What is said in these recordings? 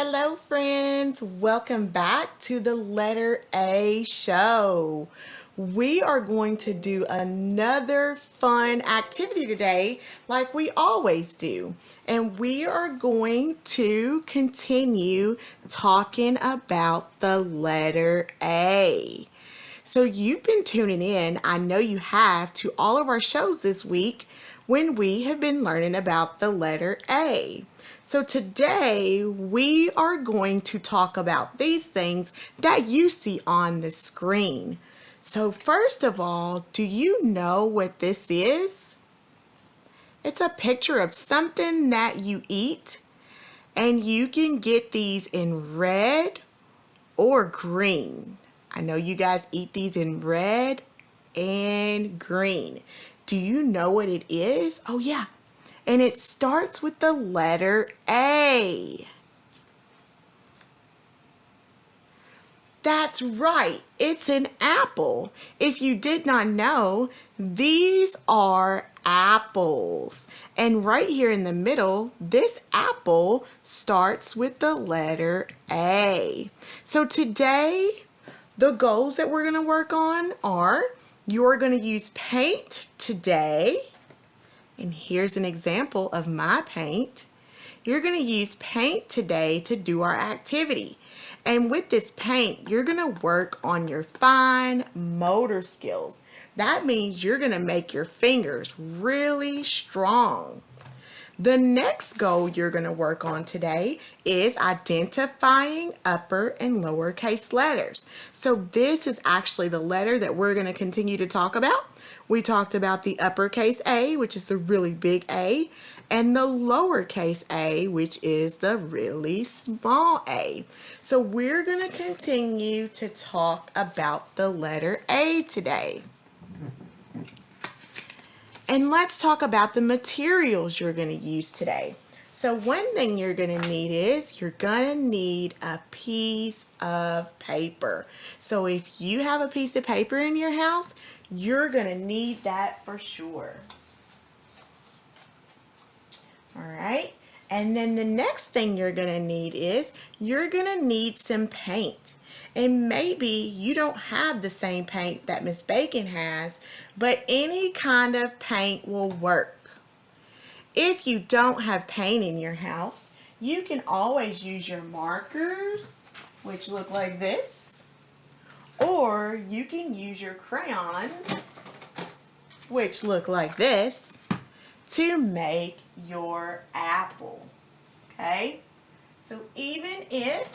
Hello friends, welcome back to the Letter A show. We are going to do another fun activity today like we always do. And we are going to continue talking about the letter A. So you've been tuning in, I know you have, to all of our shows this week when we have been learning about the letter A. So today we are going to talk about these things that you see on the screen. So first of all, do you know what this is? It's a picture of something that you eat, and you can get these in red or green. I know you guys eat these in red and green. Do you know what it is? Oh yeah, and it starts with the letter A. That's right, it's an apple. If you did not know, these are apples. And right here in the middle, this apple starts with the letter A. So today, the goals that we're going to work on are you're going to use paint today. And here's an example of my paint. You're going to use paint today to do our activity. And with this paint, you're going to work on your fine motor skills. That means you're going to make your fingers really strong. The next goal you're going to work on today is identifying upper and lowercase letters. So this is actually the letter that we're going to continue to talk about. We talked about the uppercase A, which is the really big A, and the lowercase a, which is the really small a. So we're going to continue to talk about the letter A today. And let's talk about the materials you're going to use today. So one thing you're going to need is you're going to need a piece of paper. So if you have a piece of paper in your house, you're going to need that for sure. All right. And then the next thing you're going to need is you're going to need some paint. And maybe you don't have the same paint that Miss Bacon has, but any kind of paint will work. If you don't have paint in your house, you can always use your markers, which look like this, or you can use your crayons, which look like this, to make your apple. Okay? So even if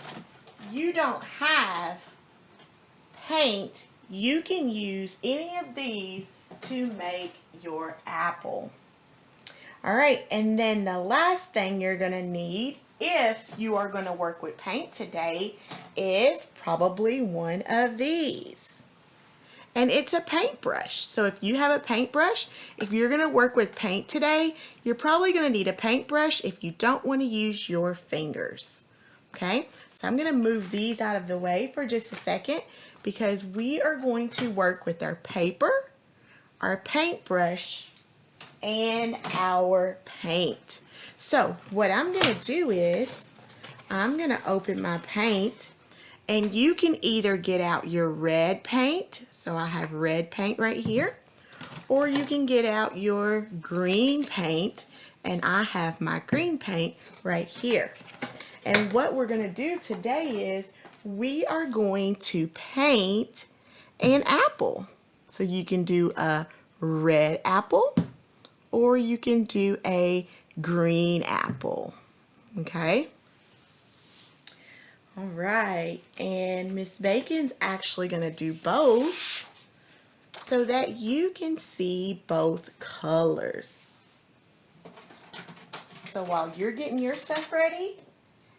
you don't have paint, you can use any of these to make your apple. All right, and then the last thing you're going to need if you are going to work with paint today is probably one of these. And it's a paintbrush. So if you have a paintbrush, if you're going to work with paint today, you're probably going to need a paintbrush if you don't want to use your fingers. Okay, so I'm going to move these out of the way for just a second because we are going to work with our paper, our paintbrush, and our paint. So what I'm going to do is I'm going to open my paint, and you can either get out your red paint, so I have red paint right here, or you can get out your green paint, and I have my green paint right here. And what we're going to do today is we are going to paint an apple. So you can do a red apple or you can do a green apple. Okay? All right. And Miss Bacon's actually going to do both so that you can see both colors. So while you're getting your stuff ready,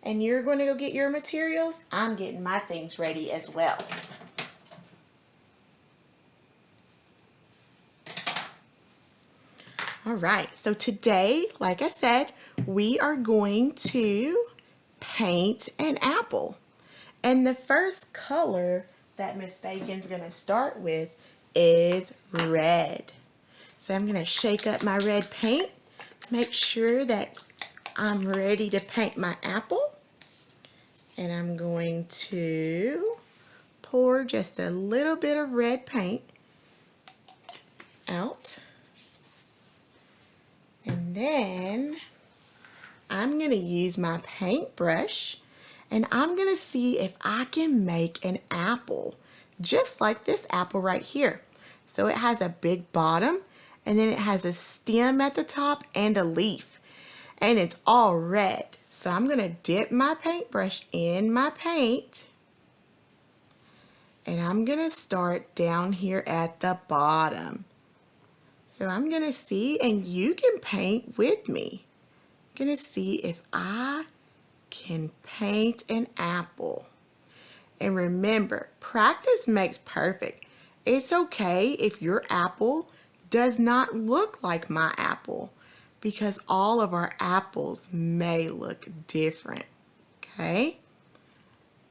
and you're going to go get your materials, I'm getting my things ready as well. All right, so today, like I said, we are going to paint an apple. And the first color that Miss Bacon's going to start with is red. So I'm going to shake up my red paint, make sure that I'm ready to paint my apple. And I'm going to pour just a little bit of red paint out. And then I'm going to use my paintbrush and I'm going to see if I can make an apple just like this apple right here. So it has a big bottom and then it has a stem at the top and a leaf. And it's all red. So I'm going to dip my paintbrush in my paint. And I'm going to start down here at the bottom. So I'm going to see, and you can paint with me. I'm going to see if I can paint an apple. And remember, practice makes perfect. It's okay if your apple does not look like my apple, because all of our apples may look different, okay?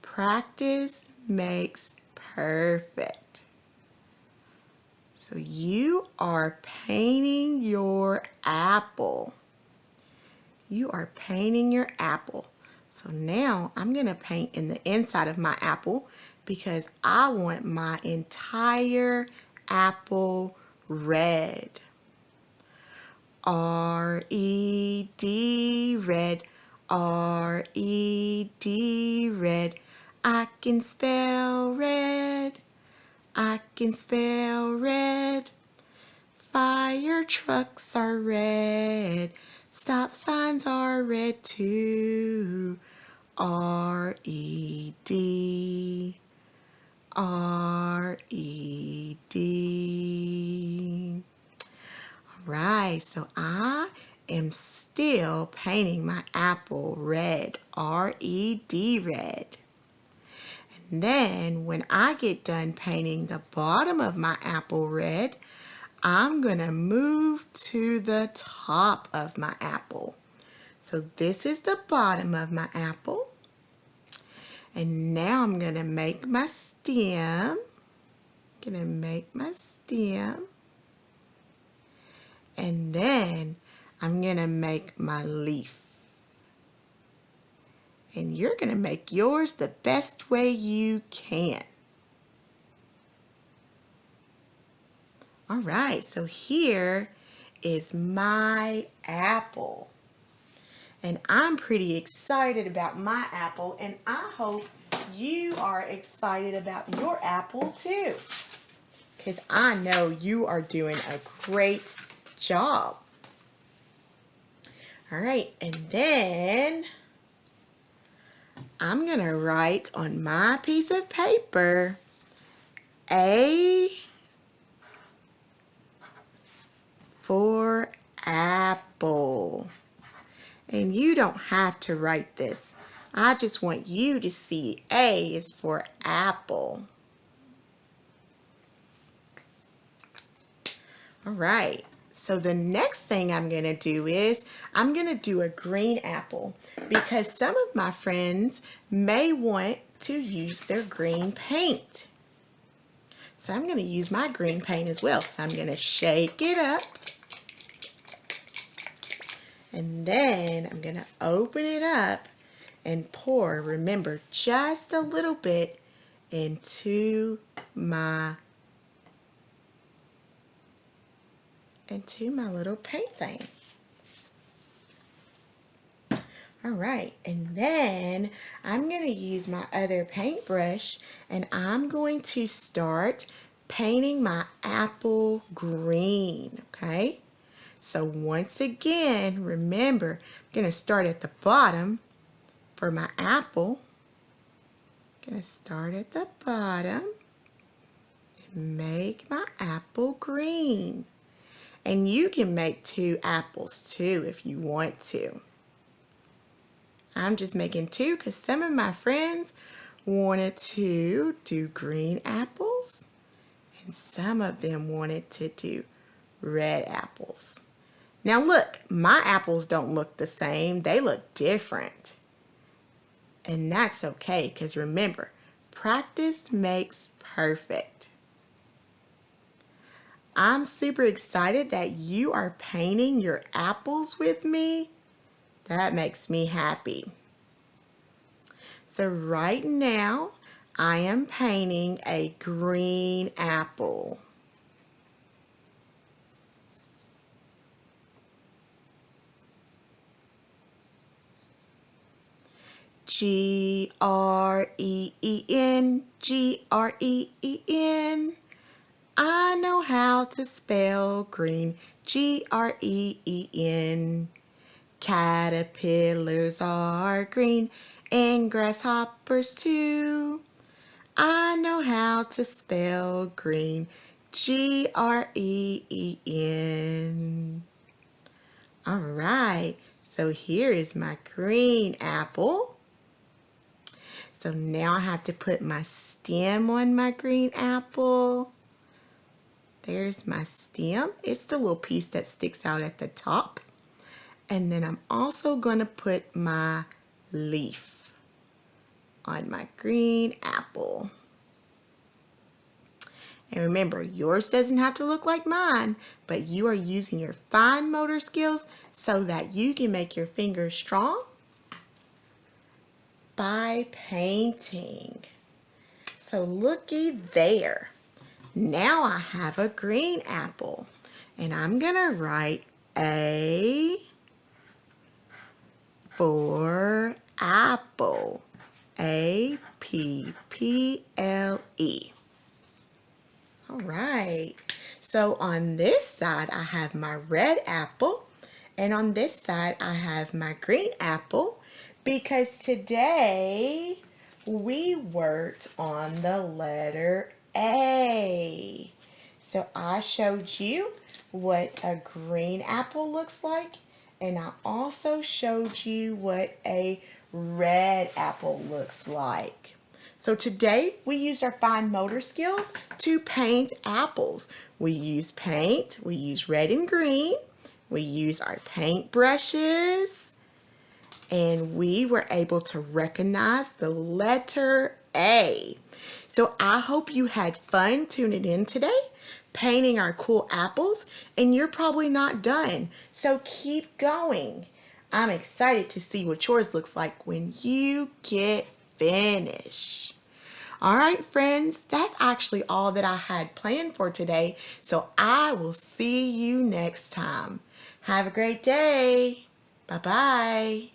Practice makes perfect. So you are painting your apple. You are painting your apple. So now I'm going to paint in the inside of my apple because I want my entire apple red. R-E-D, red, R-E-D, red. I can spell red, I can spell red. Fire trucks are red, stop signs are red too. R-E-D, R-E-D. Right, so I am still painting my apple red, R-E-D, red. And then when I get done painting the bottom of my apple red, I'm going to move to the top of my apple. So this is the bottom of my apple. And now I'm going to make my stem. And then I'm going to make my leaf. And you're going to make yours the best way you can. All right, so here is my apple. And I'm pretty excited about my apple, and I hope you are excited about your apple too, because I know you are doing a great job. All right, and then I'm going to write on my piece of paper A for apple. And you don't have to write this. I just want you to see A is for apple. All right. So the next thing I'm going to do is I'm going to do a green apple because some of my friends may want to use their green paint. So I'm going to use my green paint as well. So I'm going to shake it up. And then I'm going to open it up and pour, remember, just a little bit into my little paint thing. All right, and then I'm going to use my other paintbrush and I'm going to start painting my apple green, okay? So once again, remember, I'm going to start at the bottom for my apple. I'm going to start at the bottom and make my apple green. And you can make 2 apples too if you want to. I'm just making 2 because some of my friends wanted to do green apples and some of them wanted to do red apples. Now look, my apples don't look the same. They look different. And that's okay because remember, practice makes perfect. I'm super excited that you are painting your apples with me. That makes me happy. So right now, I am painting a green apple. Green, green. I know how to spell green, green. Caterpillars are green and grasshoppers too. I know how to spell green, green. All right, so here is my green apple. So now I have to put my stem on my green apple. There's my stem. It's the little piece that sticks out at the top. And then I'm also going to put my leaf on my green apple. And remember, yours doesn't have to look like mine, but you are using your fine motor skills so that you can make your fingers strong by painting. So looky there. Now I have a green apple, and I'm going to write A for apple. A-P-P-L-E. All right. So on this side, I have my red apple, and on this side, I have my green apple, because today we worked on the letter A. So I showed you what a green apple looks like, and I also showed you what a red apple looks like. So today we used our fine motor skills to paint apples. We used paint, we used red and green, we used our paint brushes, and we were able to recognize the letter A. So I hope you had fun tuning in today, painting our cool apples, and you're probably not done. So keep going. I'm excited to see what yours looks like when you get finished. All right, friends, that's actually all that I had planned for today. So I will see you next time. Have a great day. Bye-bye.